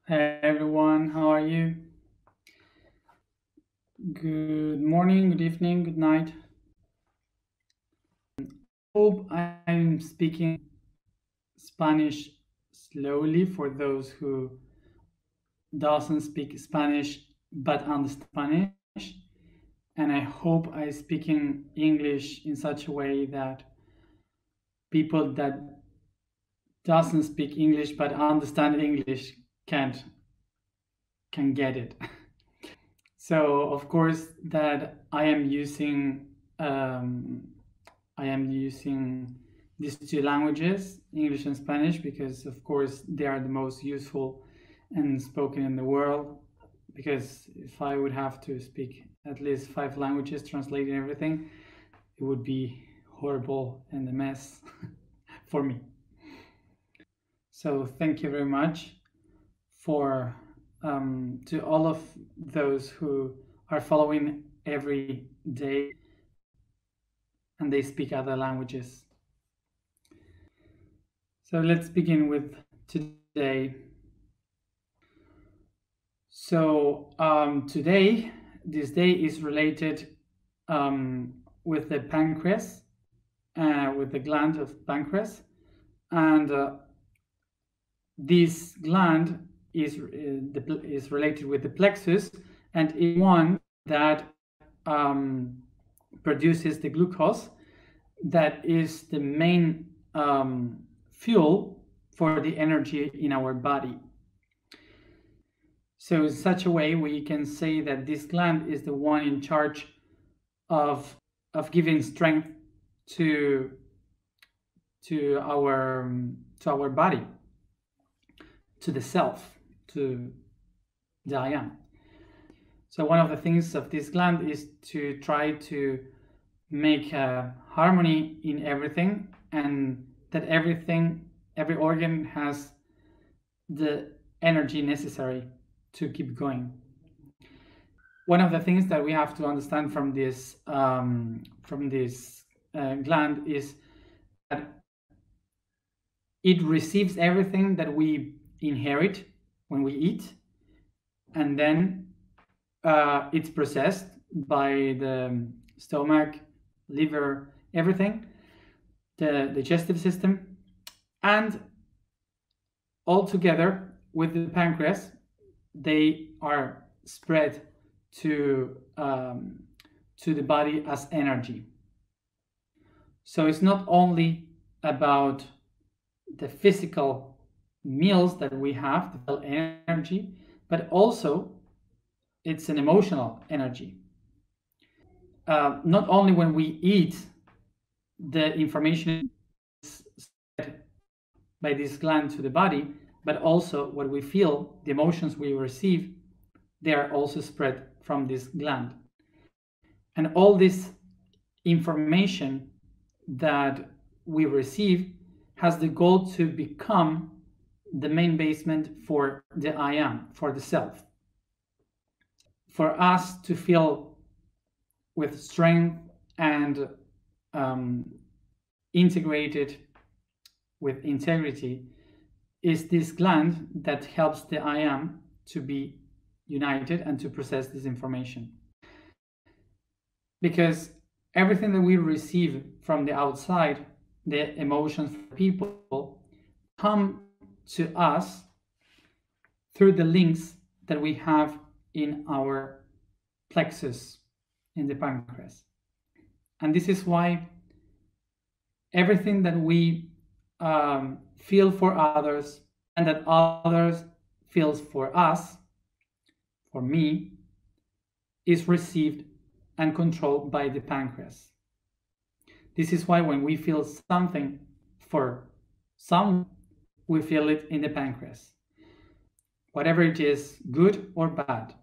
Hey everyone, how are you? Good morning, good evening, good night. Hope I'm speaking Spanish slowly for those who doesn't speak Spanish but understand Spanish. And I hope I speaking English in such a way that people that doesn't speak English but understand English can't can get it. So of course that um, I am using these two languages, English and Spanish, because of course they are the most useful and spoken in the world. Because if I would have to speak at least 5 languages, translating everything, it would be horrible and a mess for me. So thank you very much for to all of those who are following every day and they speak other languages. So let's begin with today. So this day is related with the pancreas, with the gland of pancreas, and this gland is related with the plexus, and is one that um, produces the glucose that is the main fuel for the energy in our body. So in such a way, we can say that this gland is the one in charge of giving strength to to our to our body, to the self, to the I am. So one of the things of this gland is to try to make a harmony in everything, and that every organ has the energy necessary to keep going. One of the things that we have to understand from this gland is that it receives everything that we inherit when we eat, and then it's processed by the stomach, liver, everything, the digestive system, and all together with the pancreas, they are spread to the body as energy. So it's not only about the physical meals that we have, the energy, but also it's an emotional energy. Not only when we eat, the information is spread by this gland to the body, but also what we feel, the emotions we receive, they are also spread from this gland. And all this information that we receive has the goal to become the main basement for the I am, for the self. For us to feel with strength and integrated with integrity is this gland that helps the I am to be united and to process this information. Because everything that we receive from the outside, the emotions from people, come to us through the links that we have in our plexus in the pancreas. And this is why everything that we feel for others and that others feels for us, for me, is received and controlled by the pancreas. This is why when we feel something for someone, we feel it in the pancreas, whatever it is, good or bad.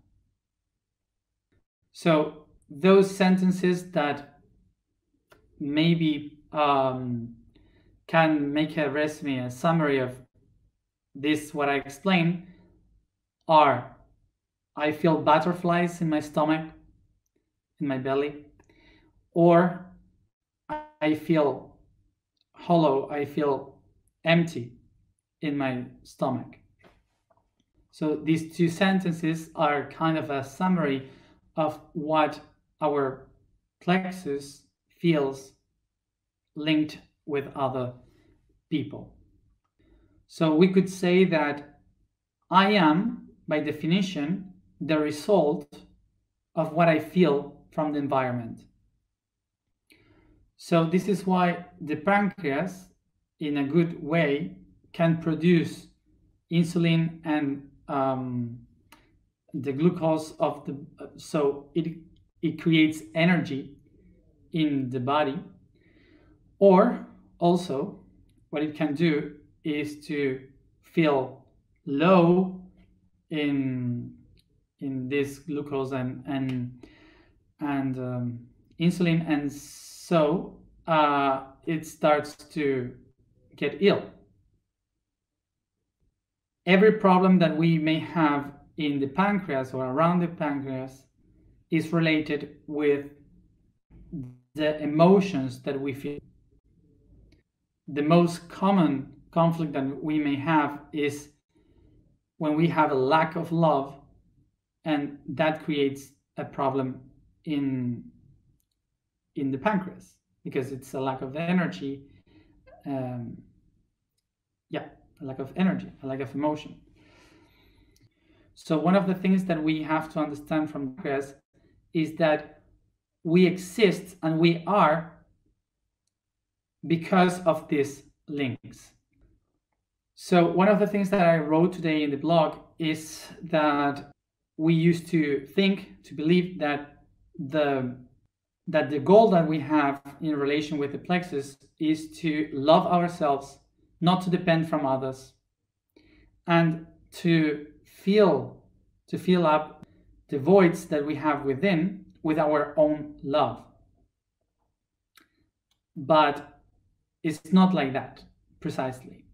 So those sentences that maybe can make a resume, a summary of this, what I explained, are: I feel butterflies in my stomach, in my belly, or I feel hollow, I feel empty in my stomach. So these two sentences are kind of a summary of what our plexus feels linked with other people. So we could say that I am, by definition, the result of what I feel from the environment. So this is why the pancreas, in a good way, can produce insulin and the glucose of the, so it creates energy in the body. Or also what it can do is to feel low in this glucose and insulin, and so it starts to get ill. Every problem that we may have in the pancreas or around the pancreas is related with the emotions that we feel. The most common conflict that we may have is when we have a lack of love, and that creates a problem in the pancreas because it's a lack of energy. A lack of energy, a lack of emotion. So one of the things that we have to understand from pancreas is that we exist and we are because of these links. So one of the things that I wrote today in the blog is that we used to think, to believe that the goal that we have in relation with the plexus is to love ourselves, not to depend from others, and to fill up the voids that we have within with our own love. But it's not like that, precisely.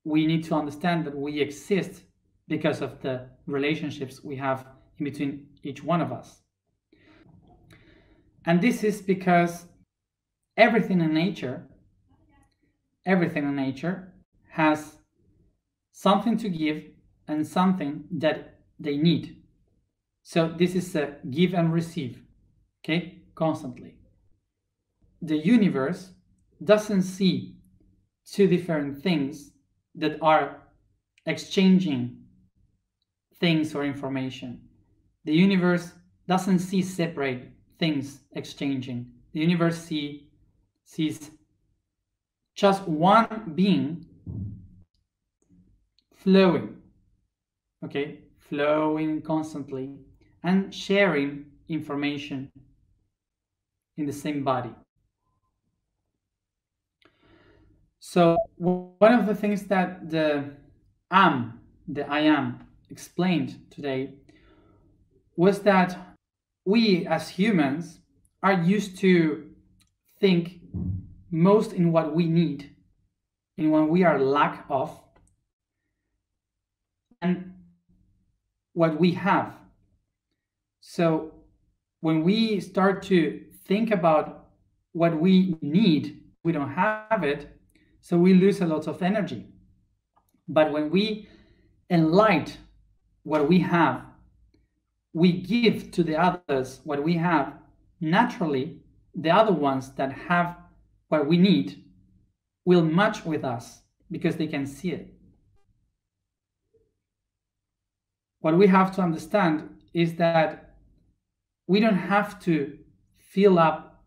We need to understand that we exist because of the relationships we have in between each one of us. And this is because everything in nature has something to give and something that they need. So this is a give and receive, okay, constantly. The universe doesn't see two different things that are exchanging things or information. The universe doesn't see separate things exchanging. The universe sees just one being flowing, okay, flowing constantly and sharing information in the same body. So one of the things that the I am explained today was that we as humans are used to think most in what we need, in what we are lack of, and what we have. So when we start to think about what we need, we don't have it, so we lose a lot of energy. But when we enlighten what we have, we give to the others what we have, naturally the other ones that have what we need will match with us because they can see it. What we have to understand is that we don't have to fill up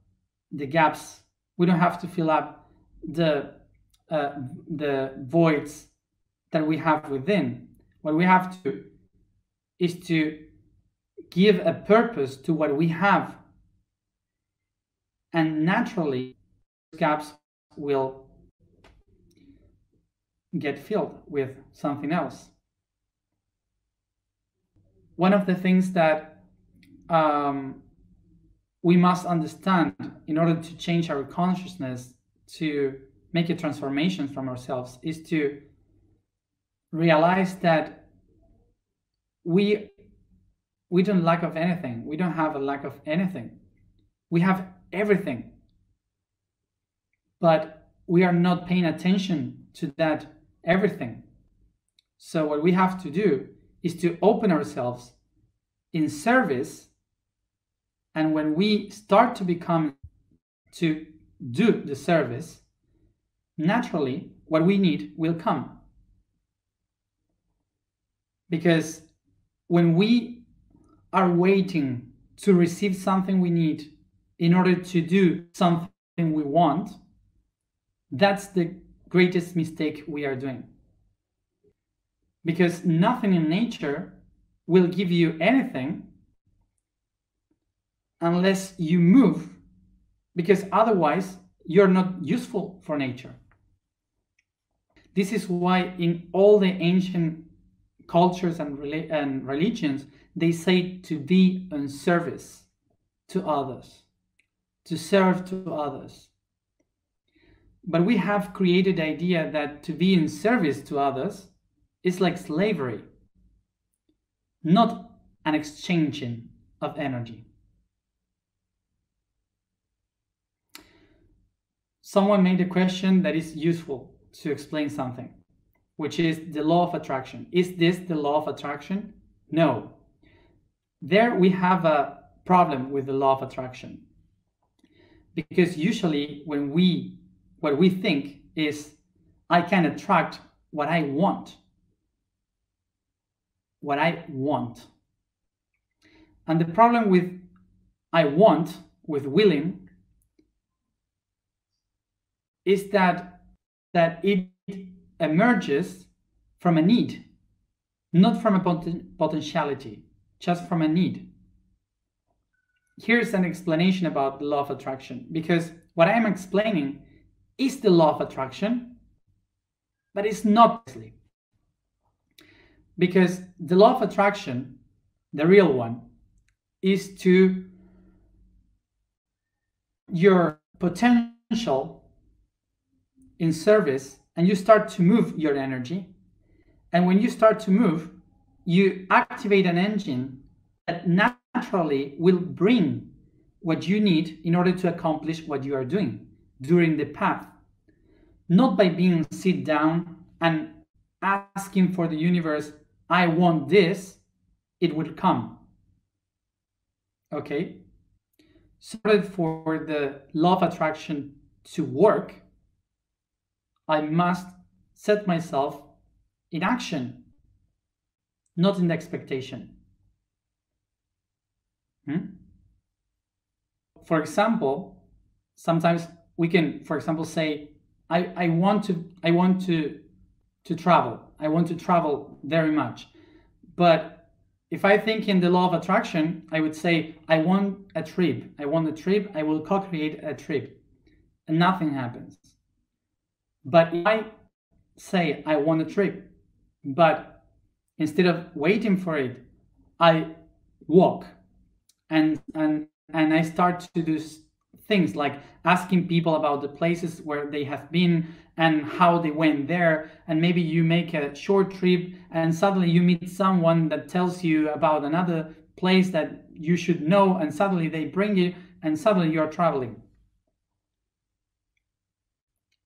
the gaps. We don't have to fill up the voids that we have within. What we have to is to give a purpose to what we have, and naturally gaps will get filled with something else. One of the things that we must understand in order to change our consciousness, to make a transformation from ourselves, is to realize that we don't lack of anything. We don't have a lack of anything. We have everything. But we are not paying attention to that everything. So what we have to do is to open ourselves in service, and when we start to become to do the service, naturally what we need will come. Because when we are waiting to receive something we need in order to do something we want, that's the greatest mistake we are doing. Because nothing in nature will give you anything unless you move, because otherwise you're not useful for nature. This is why in all the ancient cultures and religions, they say to be in service to others, to serve to others. But we have created the idea that to be in service to others is like slavery, not an exchanging of energy. Someone made a question that is useful to explain something, which is the law of attraction. Is this the law of attraction? No. There we have a problem with the law of attraction. Because usually what we think is, I can attract what I want. What I want. And the problem with I want, with willing, is that it emerges from a need, not from a potentiality, just from a need. Here's an explanation about the law of attraction, because what I am explaining is the law of attraction, but it's not. Because the law of attraction, the real one, is to your potential in service, and you start to move your energy. And when you start to move, you activate an engine that naturally will bring what you need in order to accomplish what you are doing during the path. Not by being sit down and asking for the universe, I want this, it will come. Okay? So for the law of attraction to work, I must set myself in action, not in the expectation. For example, sometimes we can, for example, say, I want to travel. I want to travel very much. But if I think in the law of attraction, I would say, I want a trip. I want a trip. I will co-create a trip. And nothing happens. But if I say I want a trip, but instead of waiting for it, I walk and I start to do things like asking people about the places where they have been and how they went there, and maybe you make a short trip and suddenly you meet someone that tells you about another place that you should know, and suddenly they bring you and suddenly you're traveling.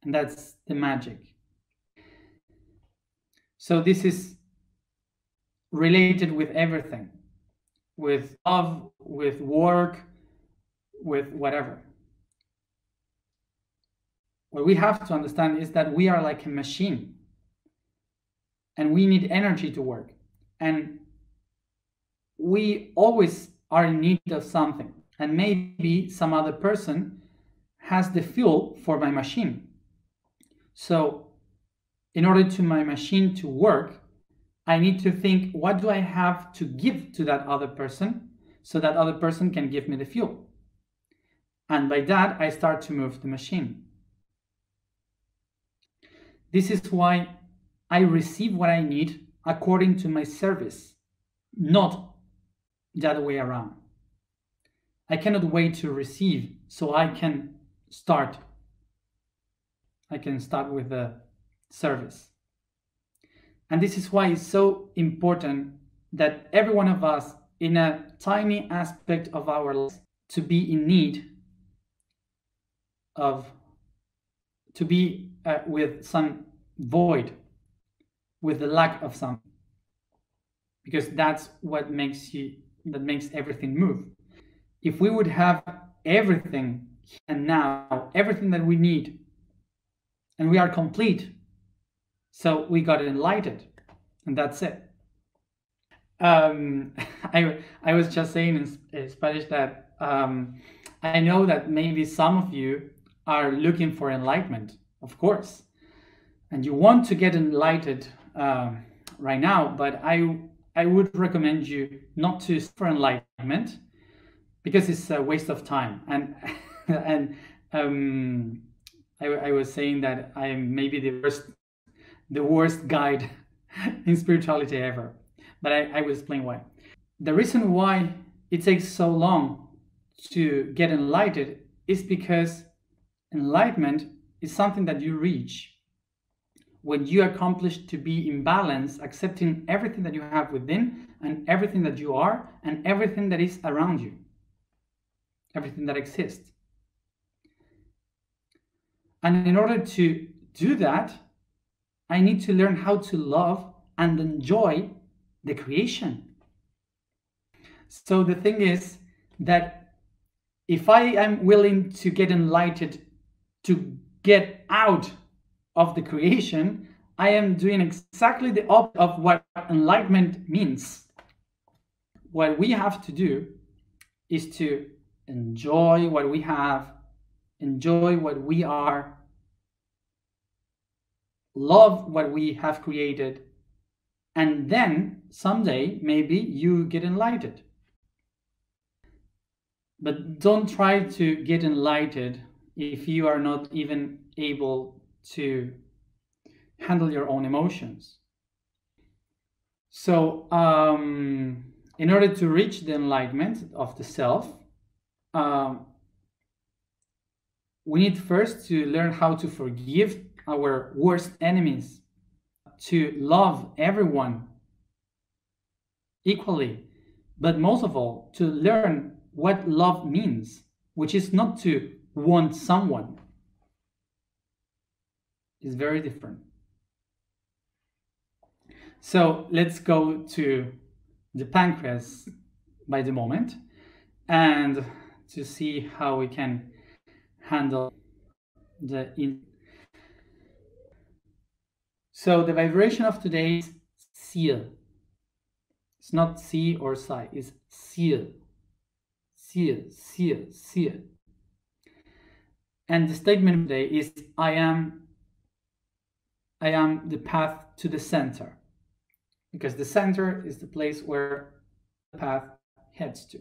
And that's the magic. So this is related with everything, with love, with work, with whatever. What we have to understand is that we are like a machine and we need energy to work. And we always are in need of something. And maybe some other person has the fuel for my machine. So in order to my machine to work, I need to think, what do I have to give to that other person so that other person can give me the fuel? And by that, I start to move the machine. This is why I receive what I need according to my service, not the other way around. I cannot wait to receive so I can start. I can start with the service. And this is why it's so important that every one of us, in a tiny aspect of our lives, to be in need of, to be with some void, with the lack of something, because that's what makes everything move. If we would have everything and now, everything that we need, and we are complete, so we got enlightened, and that's it. Um, I was just saying in Spanish that I know that maybe some of you are looking for enlightenment, of course, and you want to get enlightened right now, but I would recommend you not to seek for enlightenment, because it's a waste of time. And and I was saying that I am maybe the worst guide in spirituality ever, but I will explain why. The reason why it takes so long to get enlightened is because enlightenment is something that you reach when you accomplish to be in balance, accepting everything that you have within and everything that you are and everything that is around you, everything that exists. And in order to do that, I need to learn how to love and enjoy the creation. So the thing is that if I am willing to get enlightened, to get out of the creation, I am doing exactly the opposite of what enlightenment means. What we have to do is to enjoy what we have, enjoy what we are, love what we have created, and then someday maybe you get enlightened. But don't try to get enlightened if you are not even able to handle your own emotions. So in order to reach the enlightenment of the self, we need first to learn how to forgive our worst enemies, to love everyone equally, but most of all, to learn what love means, which is not to want someone. It's very different. So let's go to the pancreas by the moment and to see how we can handle the So the vibration of today is seal. It's not si or psi, it's seal. Seal, seal, seal. And the statement today is I am the path to the center. Because the center is the place where the path heads to.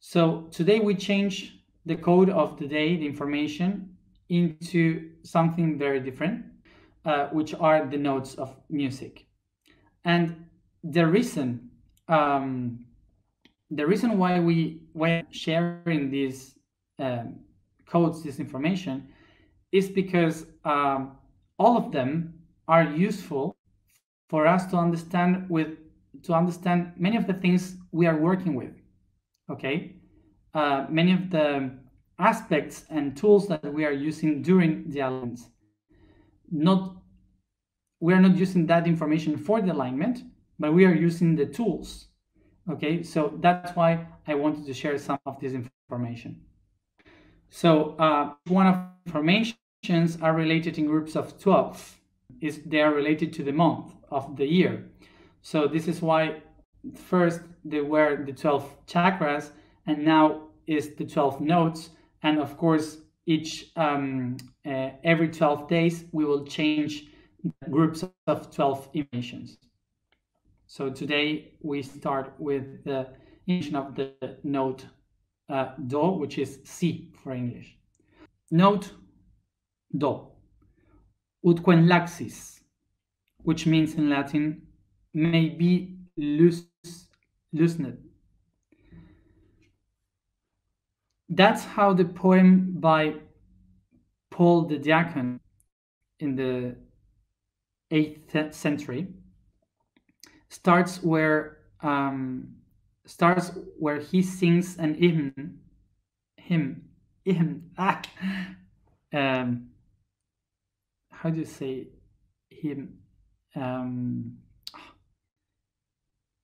So today we change the code of the day, the information, into something very different, which are the notes of music. And the reason why we're sharing these codes, this information, is because all of them are useful for us to understand many of the things we are working with. Okay, many of the aspects and tools that we are using during the alignments. We are not using that information for the alignment, but we are using the tools. Okay, so that's why I wanted to share some of this information. So one of the informations are related in groups of 12. They are related to the month of the year. So this is why first they were the 12 chakras, and now is the 12 notes. And of course, every 12 days, we will change groups of 12 emanations. So today we start with the emission of the note Do, which is Si for English. Note Do, utquem laxis, which means in Latin, may be loosened. That's how the poem by Paul the Diacon in the 8th century starts, where he sings an hymn. how do you say him? Um,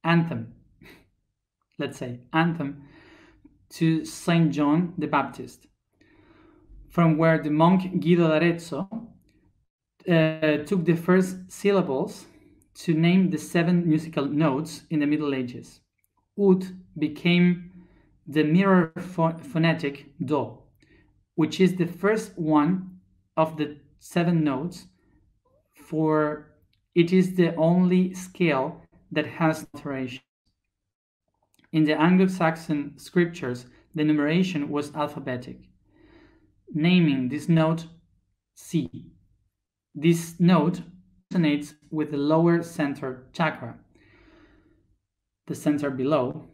Anthem, let's say, anthem to Saint John the Baptist, from where the monk Guido d'Arezzo took the first syllables to name the 7 musical notes in the Middle Ages. Ut became the mirror phonetic do, which is the first one of the 7 notes, for it is the only scale that has alteration. In the Anglo-Saxon scriptures, the numeration was alphabetic, naming this note C. This note resonates with the lower center chakra, the center below,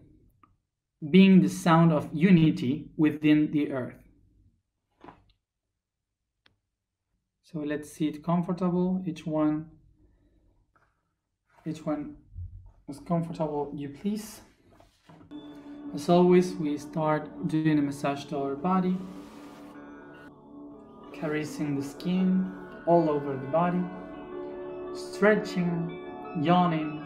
being the sound of unity within the earth. So let's see it comfortable, each one as comfortable you please. As always, we start doing a massage to our body, caressing the skin all over the body, stretching, yawning.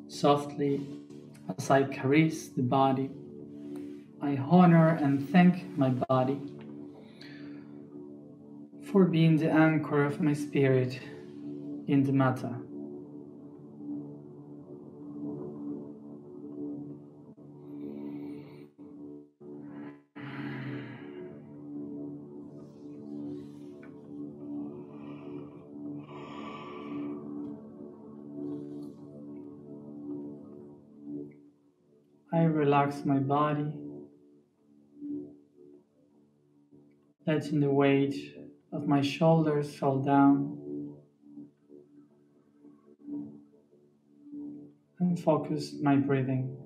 Softly, as I caress the body, I honor and thank my body for being the anchor of my spirit in the matter. I relax my body, letting the weight of my shoulders fall down, and focus my breathing.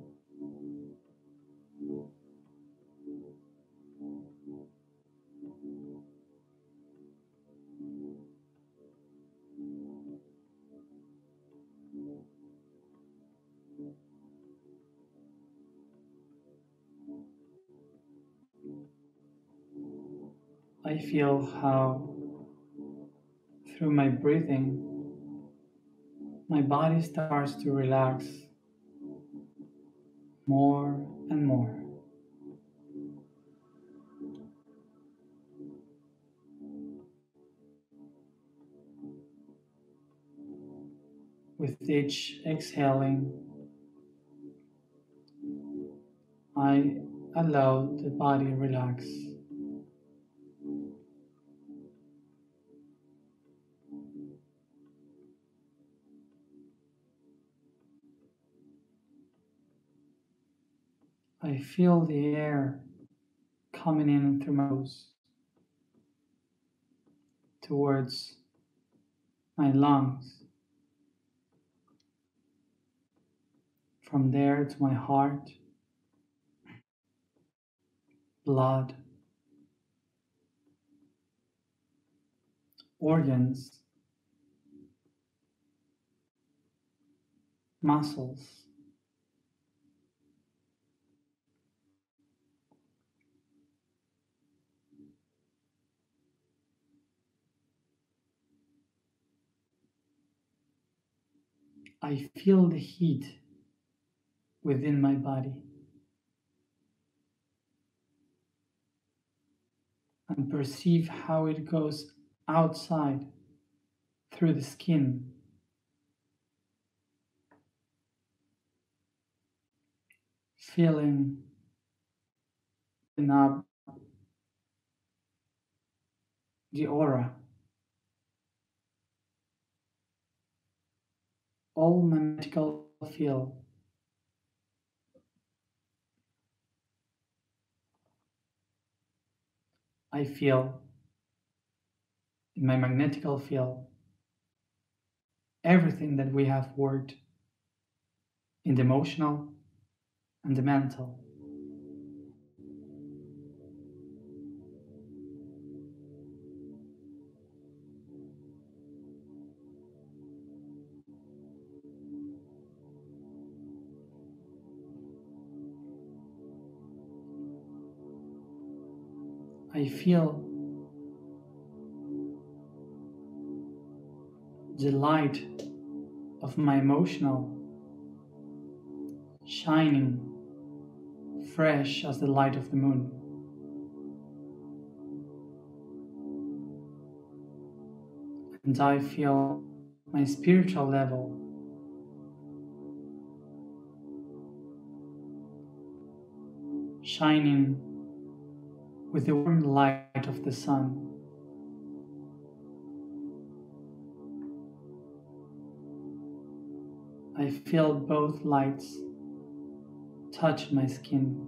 I feel how, through my breathing, my body starts to relax more and more. With each exhaling, I allow the body relax. I feel the air coming in through my nose towards my lungs, from there to my heart, blood, organs, muscles. I feel the heat within my body and perceive how it goes outside through the skin, feeling up the aura. All my magical field. I feel in my magnetical field everything that we have worked in the emotional and the mental. I feel the light of my emotional shining fresh as the light of the moon. And I feel my spiritual level shining with the warm light of the sun. I feel both lights touch my skin.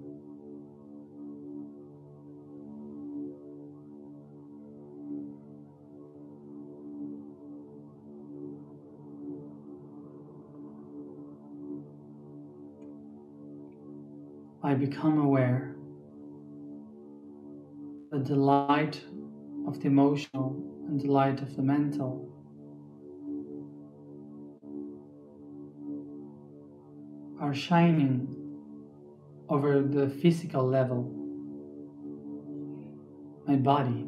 I become aware that the light of the emotional and the light of the mental are shining over the physical level, my body.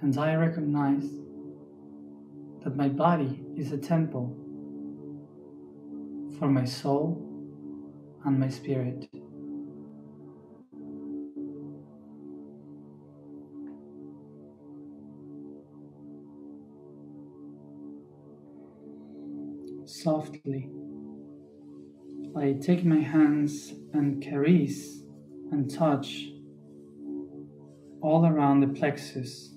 And I recognize that my body is a temple for my soul and my spirit. Softly, I take my hands and caress and touch all around the plexus,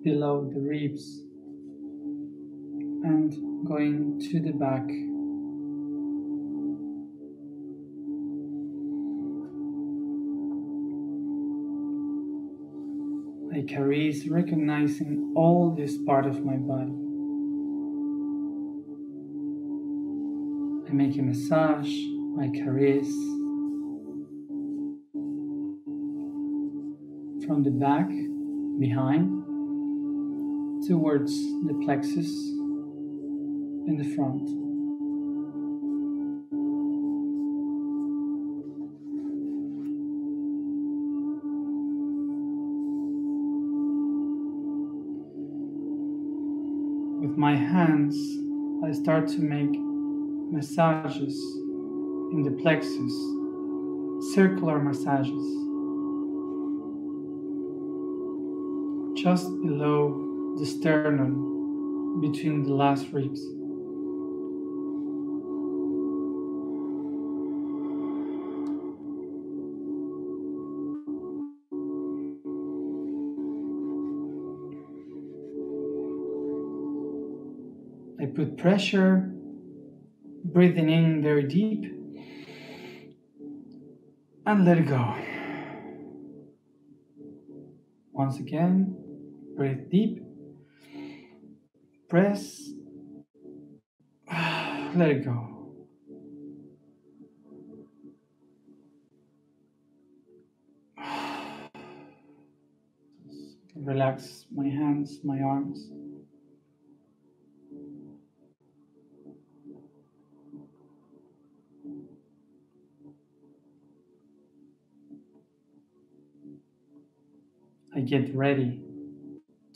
below the ribs, and going to the back. I caress, recognizing all this part of my body. I make a massage, I caress from the back, behind, towards the plexus in the front. With my hands, I start to make massages in the plexus, circular massages, just below the sternum, between the last ribs. I put pressure, breathing in very deep, and let it go. Once again, breathe deep, press, let it go. Relax my hands, my arms. I get ready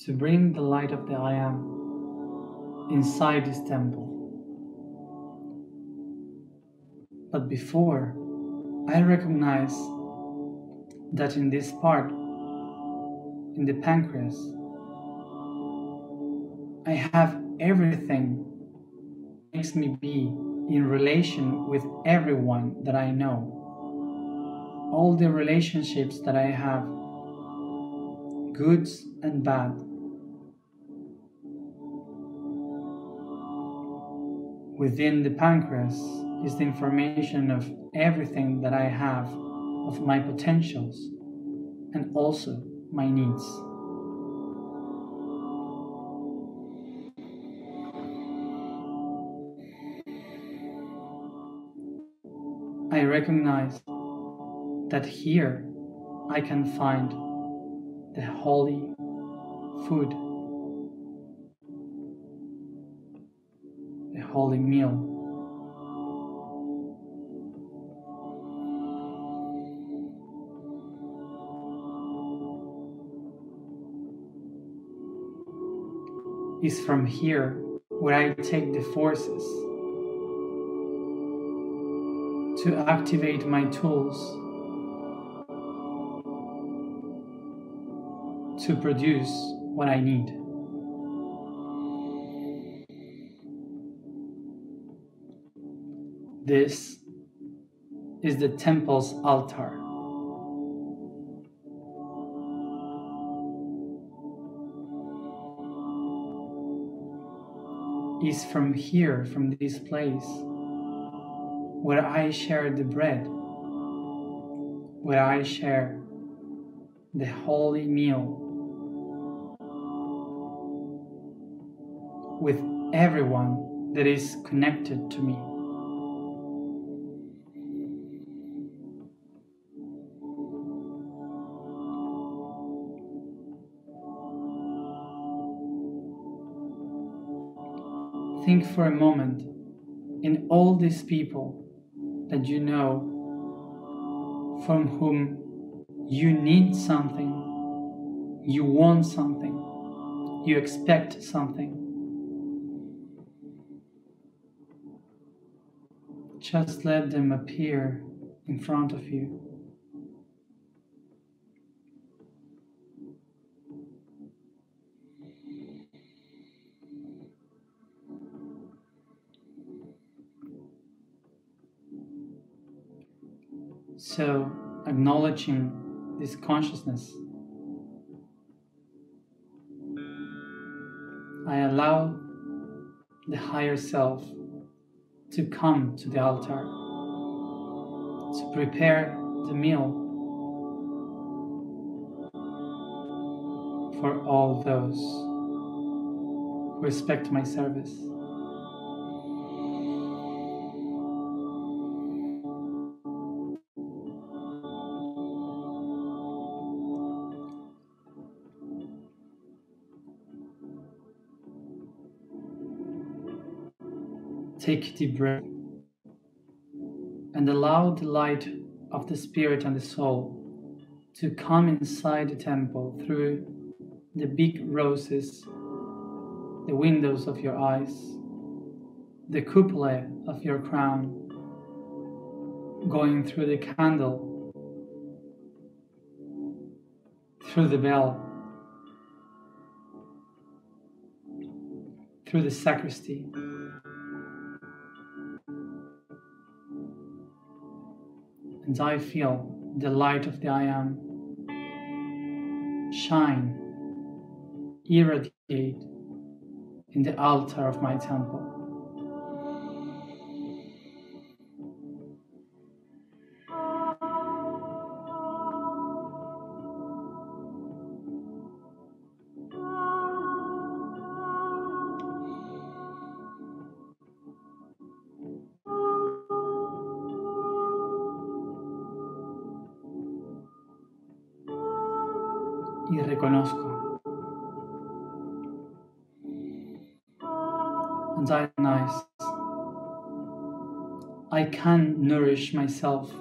to bring the light of the I Am inside this temple. But before, I recognize that in this part, in the pancreas, I have everything that makes me be in relation with everyone that I know. All the relationships that I have, goods and bad. Within the pancreas is the information of everything that I have, of my potentials and also my needs. I recognize that here I can find the holy food, the holy meal. It's from here where I take the forces to activate my tools to produce what I need. This is the temple's altar. It's from here, from this place, where I share the bread, where I share the holy meal with everyone that is connected to me. Think for a moment in all these people that you know from whom you need something, you want something, you expect something. Just let them appear in front of you. So, acknowledging this consciousness, I allow the higher self to come to the altar, to prepare the meal for all those who respect my service. Take a deep breath and allow the light of the spirit and the soul to come inside the temple through the big roses, the windows of your eyes, the cupola of your crown, going through the candle, through the bell, through the sacristy. And I feel the light of the I Am shine, irradiate in the altar of my temple. Y reconozco, and I recognize I can nourish myself.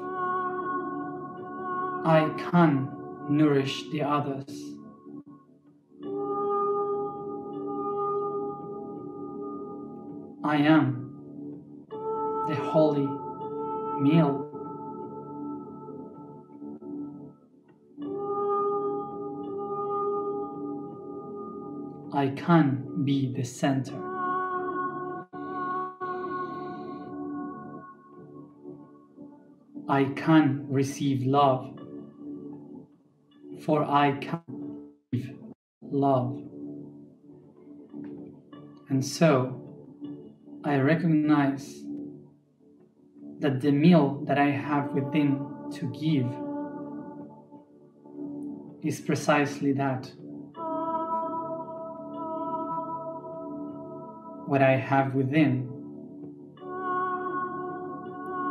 I can nourish the others. I am the holy meal. I can be the center. I can receive love, for I can give love. And so I recognize that the meal that I have within to give is precisely that. What I have within,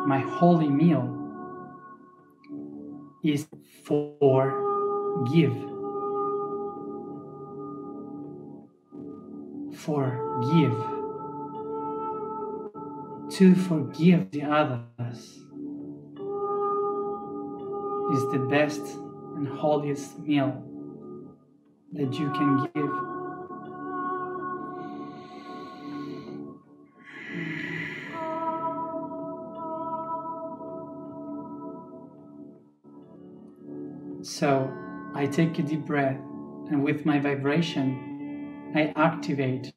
my holy meal, is forgive. Forgive. To forgive the others is the best and holiest meal that you can give. So I take a deep breath, and with my vibration, I activate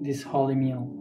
this holy meal.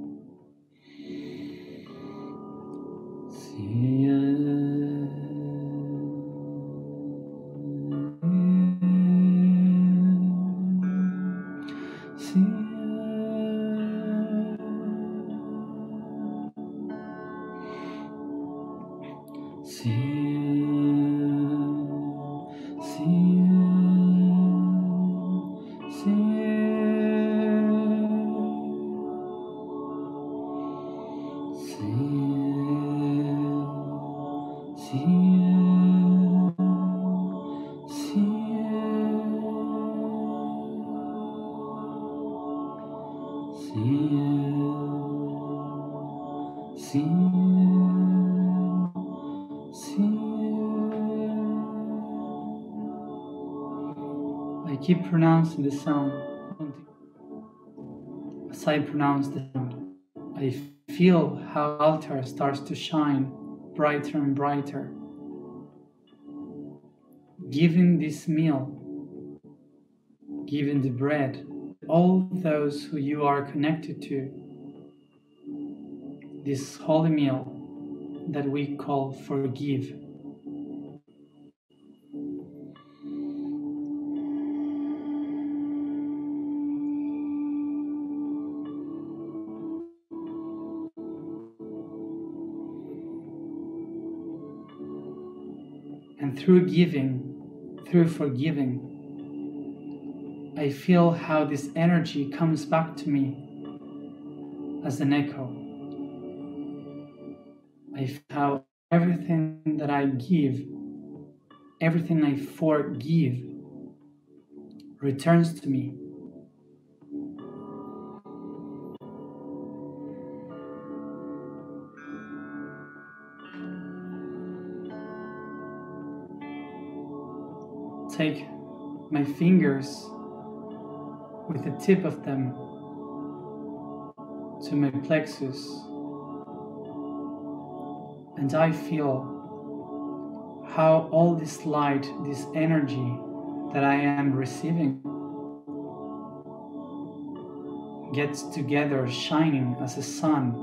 I keep pronouncing the sound. As I pronounce the sound, I feel how the altar starts to shine brighter and brighter, giving this meal, giving the bread, all those who you are connected to, this holy meal that we call forgive. And through giving, through forgiving, I feel how this energy comes back to me as an echo. I feel how everything that I give, everything I forgive, returns to me. Take my fingers with the tip of them to my plexus, and I feel how all this light, this energy that I am receiving gets together, shining as a sun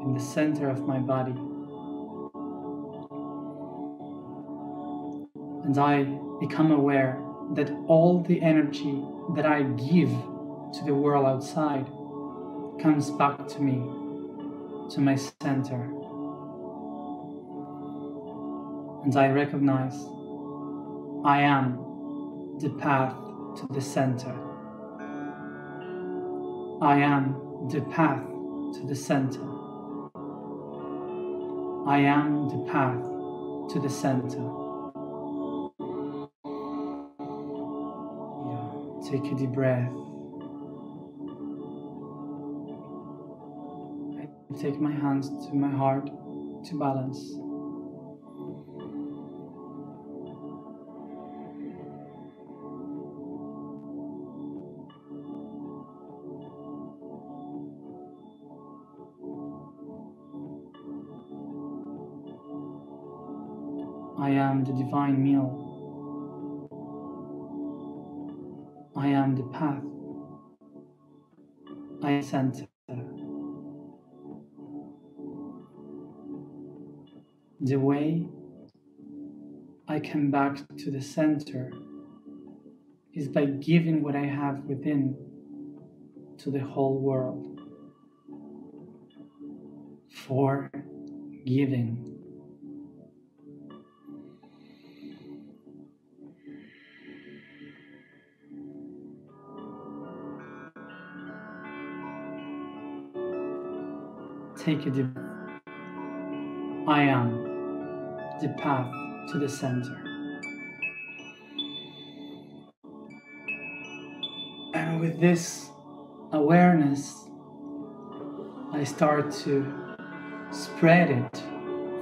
in the center of my body. And I become aware that all the energy that I give to the world outside comes back to me, to my center. And I recognize I am the path to the center. I am the path to the center. I am the path to the center. Take a deep breath. I take my hands to my heart to balance. I am the divine meal. I am the path. I am center. The way I come back to the center is by giving what I have within to the whole world. For giving. take a deep breath. I am the path to the center. And with this awareness, I start to spread it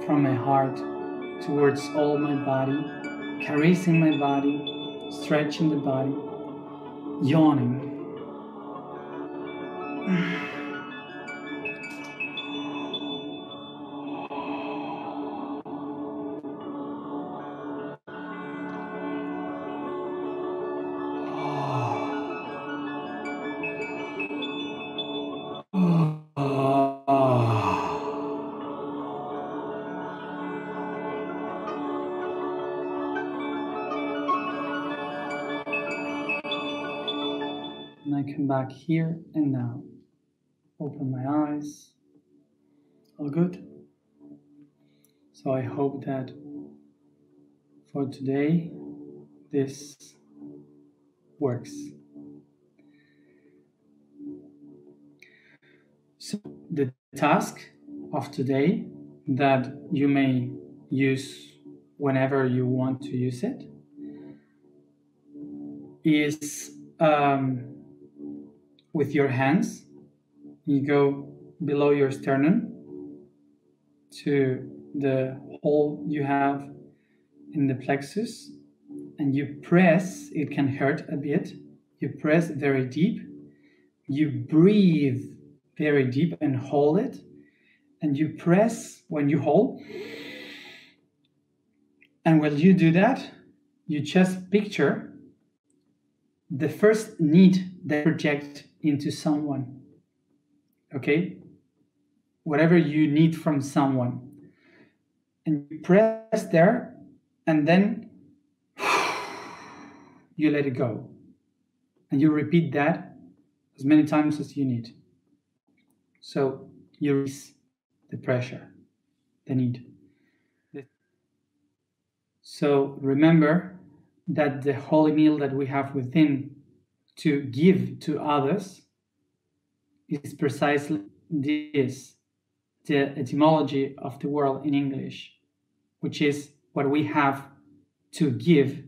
from my heart towards all my body, caressing my body, stretching the body, yawning. And I come back here and now. Open my eyes. All good? So I hope that for today, this works. So the task of today that you may use whenever you want to use it is with your hands. You go below your sternum to the hole you have in the plexus, and you press. It can hurt a bit. You press very deep. You breathe very deep and hold it. And you press when you hold. And when you do that, you just picture the first need that project into someone. Okay? Whatever you need from someone. And you press there, and then you let it go. And you repeat that as many times as you need. So you release the pressure, the need. So remember that the holy meal that we have within to give to others is precisely this, the etymology of the word in English, which is what we have to give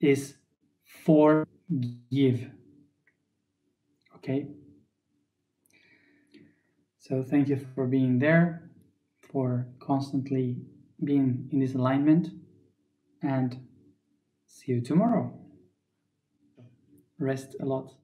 is forgive. Okay? So thank you for being there, for constantly being in this alignment, and see you tomorrow. Rest a lot.